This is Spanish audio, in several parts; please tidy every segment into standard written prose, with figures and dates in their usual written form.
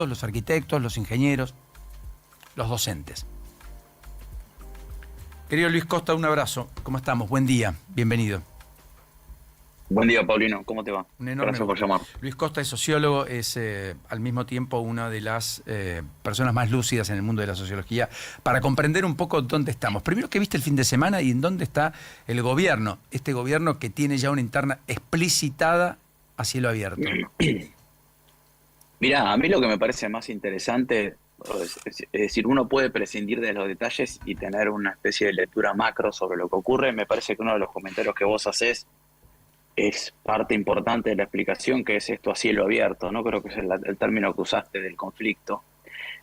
los arquitectos, los ingenieros, los docentes. Querido Luis Costa, un abrazo. ¿Cómo estamos? Buen día. Bienvenido. Buen día, Paulino. ¿Cómo te va? Un enorme Gracias por gusto. llamar. Luis Costa es sociólogo, es al mismo tiempo una de las personas más lúcidas en el mundo de la sociología para comprender un poco dónde estamos. Primero, ¿qué viste el fin de semana y en dónde está el gobierno? Este gobierno que tiene ya una interna explicitada a cielo abierto. Mirá, a mí lo que me parece más interesante es decir, uno puede prescindir de los detalles y tener una especie de lectura macro sobre lo que ocurre. Me parece que uno de los comentarios que vos hacés es parte importante de la explicación, que es esto a cielo abierto, ¿no? Creo que es el término que usaste del conflicto.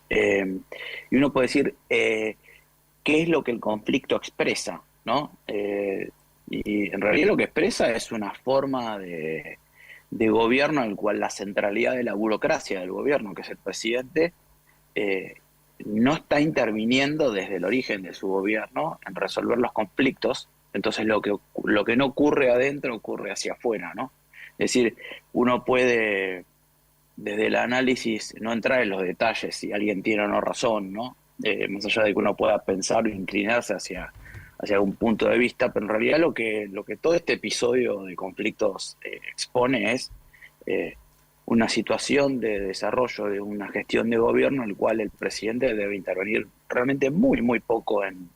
Y uno puede decir, ¿qué es lo que el conflicto expresa, ¿no? Y en realidad lo que expresa es una forma de gobierno en el cual la centralidad de la burocracia del gobierno, que es el presidente, no está interviniendo desde el origen de su gobierno en resolver los conflictos. Entonces lo que no ocurre adentro ocurre hacia afuera, ¿no? Es decir, uno puede desde el análisis no entrar en los detalles si alguien tiene o no razón, ¿no? Más allá de que uno pueda pensar o inclinarse hacia algún punto de vista, pero en realidad lo que todo este episodio de conflictos expone es una situación de desarrollo de una gestión de gobierno en el cual el presidente debe intervenir realmente muy, muy poco en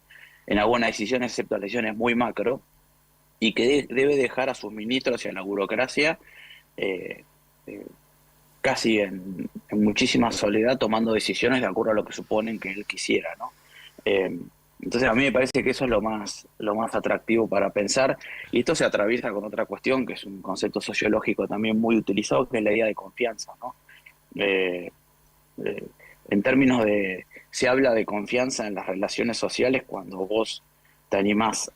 algunas decisiones, excepto las decisiones muy macro, y que debe dejar a sus ministros y a la burocracia eh, eh, casi en muchísima soledad, tomando decisiones de acuerdo a lo que suponen que él quisiera, ¿no? Eh, entonces a mí me parece que eso es lo más atractivo para pensar, y esto se atraviesa con otra cuestión, que es un concepto sociológico también muy utilizado, que es la idea de confianza, ¿no? Eh, eh, en términos se habla de confianza en las relaciones sociales cuando vos te animás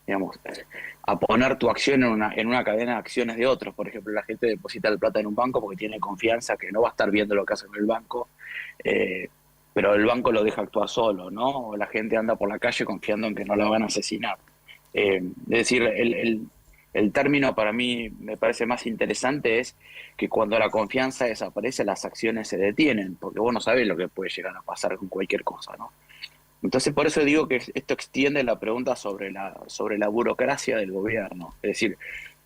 digamos, a poner tu acción en una cadena de acciones de otros. Por ejemplo, la gente deposita la plata en un banco porque tiene confianza que no va a estar viendo lo que hace en el banco, eh, pero el banco lo deja actuar solo, ¿no? O la gente anda por la calle confiando en que no la van a asesinar. Es decir, el término para mí me parece más interesante es que cuando la confianza desaparece, las acciones se detienen, porque vos no sabés lo que puede llegar a pasar con cualquier cosa, ¿no? Entonces, por eso digo que esto extiende la pregunta sobre la burocracia del gobierno. Es decir,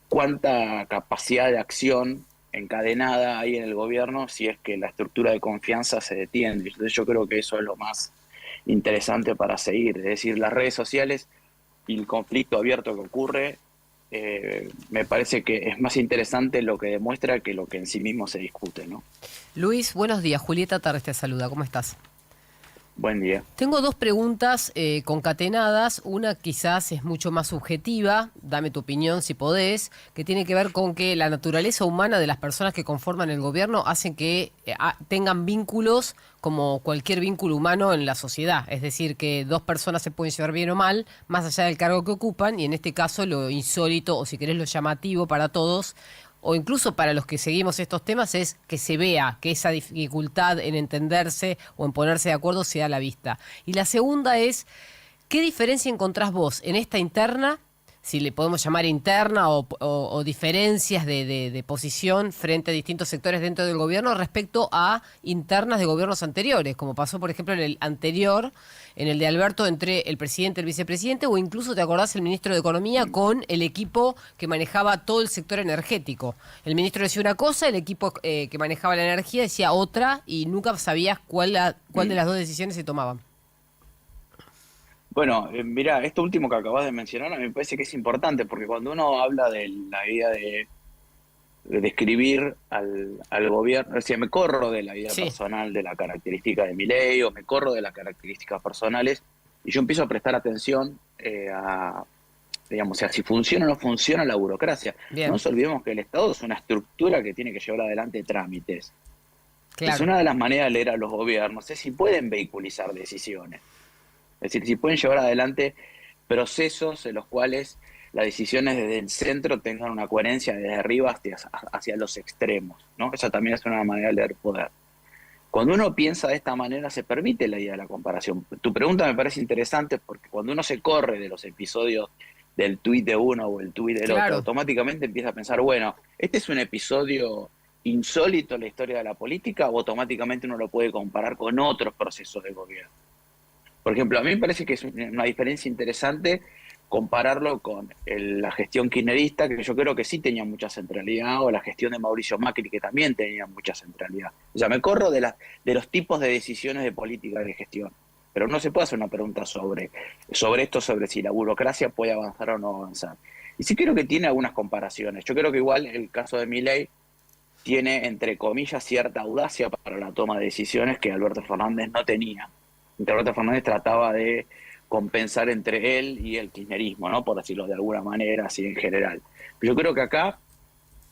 cuánta capacidad de acción encadenada hay en el gobierno si es que la estructura de confianza se detiene. Entonces, yo creo que eso es lo más interesante para seguir. Es decir, las redes sociales y el conflicto abierto que ocurre, me parece que es más interesante lo que demuestra que lo que en sí mismo se discute, ¿no? Luis, buenos días. Julieta Tarres te saluda. ¿Cómo estás? Buen día. Tengo dos preguntas concatenadas. Una quizás es mucho más subjetiva, dame tu opinión si podés, que tiene que ver con que la naturaleza humana de las personas que conforman el gobierno hacen que tengan vínculos como cualquier vínculo humano en la sociedad. Es decir, que dos personas se pueden llevar bien o mal, más allá del cargo que ocupan, y en este caso lo insólito, o si querés lo llamativo para todos, o incluso para los que seguimos estos temas, es que se vea que esa dificultad en entenderse o en ponerse de acuerdo se da a la vista. Y la segunda es, ¿qué diferencia encontrás vos en esta interna, si le podemos llamar interna, o diferencias de posición frente a distintos sectores dentro del gobierno respecto a internas de gobiernos anteriores, como pasó, por ejemplo, en el anterior, en el de Alberto, entre el presidente y el vicepresidente, o incluso, ¿te acordás?, el ministro de Economía con el equipo que manejaba todo el sector energético? El ministro decía una cosa, el equipo que manejaba la energía decía otra, y nunca sabías cuál de las dos decisiones se tomaban. Bueno, mirá, esto último que acabas de mencionar a mí me parece que es importante, porque cuando uno habla de la idea de describir al gobierno, o sea, me corro de la vida Sí. personal, de la característica de Milei, o me corro de las características personales, y yo empiezo a prestar atención digamos, o sea, si funciona o no funciona la burocracia. No Bien, nos olvidemos que el Estado es una estructura que tiene que llevar adelante trámites. Entonces, claro. una de las maneras de leer a los gobiernos es si pueden vehiculizar decisiones. Es decir, si pueden llevar adelante procesos en los cuales las decisiones desde el centro tengan una coherencia desde arriba hacia los extremos, ¿no? Esa también es una manera de leer poder. Cuando uno piensa de esta manera, se permite la idea de la comparación. Tu pregunta me parece interesante porque cuando uno se corre de los episodios del tuit de uno o el tuit del otro, Claro. automáticamente empieza a pensar, bueno, este es un episodio insólito en la historia de la política o automáticamente uno lo puede comparar con otros procesos de gobierno. Por ejemplo, a mí me parece que es una diferencia interesante compararlo con la gestión kirchnerista, que yo creo que sí tenía mucha centralidad, o la gestión de Mauricio Macri, que también tenía mucha centralidad. O sea, me corro de los tipos de decisiones de política de gestión, pero no se puede hacer una pregunta sobre esto, sobre si la burocracia puede avanzar o no avanzar. Y sí creo que tiene algunas comparaciones. Yo creo que igual el caso de Milei tiene, entre comillas, cierta audacia para la toma de decisiones que Alberto Fernández no tenía. Alberto Fernández trataba de compensar entre él y el kirchnerismo, ¿no? Por decirlo de alguna manera, así en general. Pero yo creo que acá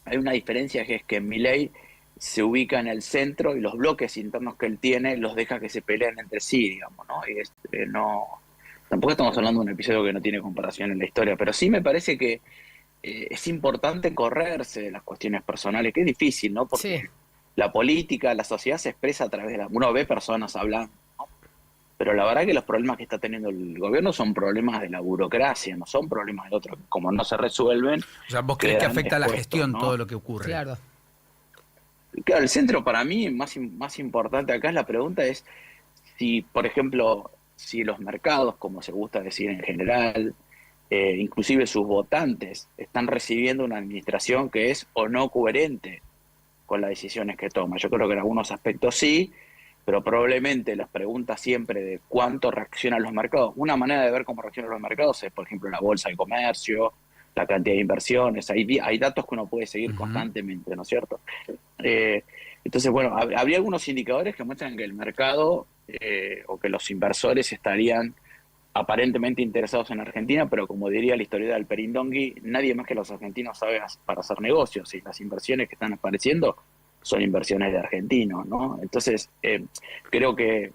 hay una diferencia, que es que Milei se ubica en el centro y los bloques internos que él tiene los deja que se peleen entre sí, digamos, ¿no? Y tampoco estamos hablando de un episodio que no tiene comparación en la historia, pero sí me parece que es importante correrse de las cuestiones personales, que es difícil, ¿no? Porque Sí. la política, la sociedad se expresa a través de uno ve personas hablando, ¿no? Pero la verdad que los problemas que está teniendo el gobierno son problemas de la burocracia, no son problemas de otros. Como no se resuelven, O sea, ¿vos crees que quedan afecta a la expuestos, gestión ¿no? todo lo que ocurre? Claro. Claro, el centro para mí más importante acá es la pregunta es si, por ejemplo, si los mercados, como se gusta decir en general, inclusive sus votantes, están recibiendo una administración que es o no coherente con las decisiones que toma. Yo creo que en algunos aspectos sí, pero probablemente las preguntas siempre de cuánto reaccionan los mercados. Una manera de ver cómo reaccionan los mercados es, por ejemplo, la bolsa de comercio, la cantidad de inversiones. Hay datos que uno puede seguir constantemente, ¿no es cierto? Entonces, bueno, habría algunos indicadores que muestran que el mercado o que los inversores estarían aparentemente interesados en Argentina, pero como diría la historia del Perindongui, nadie más que los argentinos sabe para hacer negocios, y las inversiones que están apareciendo son inversiones de argentinos, ¿no? Entonces, creo que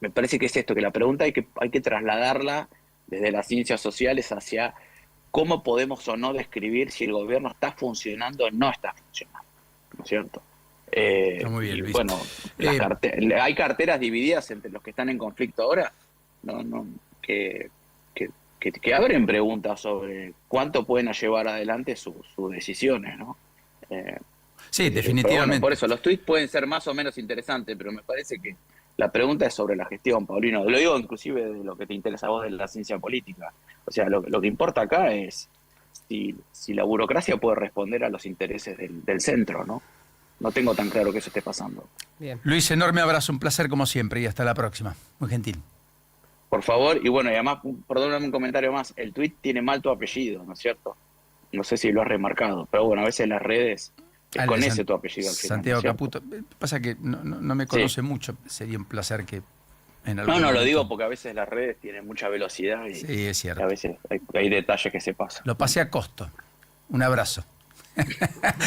me parece que es esto, que la pregunta hay que trasladarla desde las ciencias sociales hacia cómo podemos o no describir si el gobierno está funcionando o no está funcionando, ¿no es cierto? Está muy bien, Y Luis. bueno, hay carteras divididas entre los que están en conflicto ahora, que abren preguntas sobre cuánto pueden llevar adelante sus decisiones, ¿no? Sí, Pero definitivamente. bueno, por eso, los tweets pueden ser más o menos interesantes, pero me parece que la pregunta es sobre la gestión, Paulino. Lo digo inclusive de lo que te interesa a vos de la ciencia política. O sea, lo que importa acá es si la burocracia puede responder a los intereses del centro, ¿no? No tengo tan claro que eso esté pasando. Bien. Luis, enorme abrazo, un placer como siempre y hasta la próxima. Muy gentil. Por favor, y bueno, y además, perdóname un comentario más, el tweet tiene mal tu apellido, ¿no es cierto? No sé si lo has remarcado, pero bueno, a veces en las redes es con ese tu apellido al final. Santiago ¿no es cierto? Caputo. Pasa que no me conoce mucho, sería un placer que en algún No, lo momento- digo porque a veces las redes tienen mucha velocidad y Sí, es cierto. a veces hay detalles que se pasan. Lo pasé a costo. Un abrazo.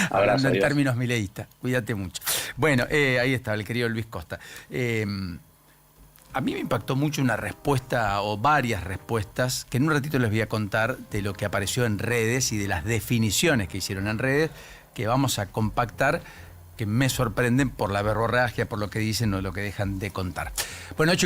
Hablando en adiós. términos mileístas. Cuídate mucho. Bueno, ahí está, el querido Luis Costa. A mí me impactó mucho una respuesta o varias respuestas que en un ratito les voy a contar de lo que apareció en redes y de las definiciones que hicieron en redes que vamos a compactar, que me sorprenden por la verborragia, por lo que dicen o lo que dejan de contar. Bueno, 8:40.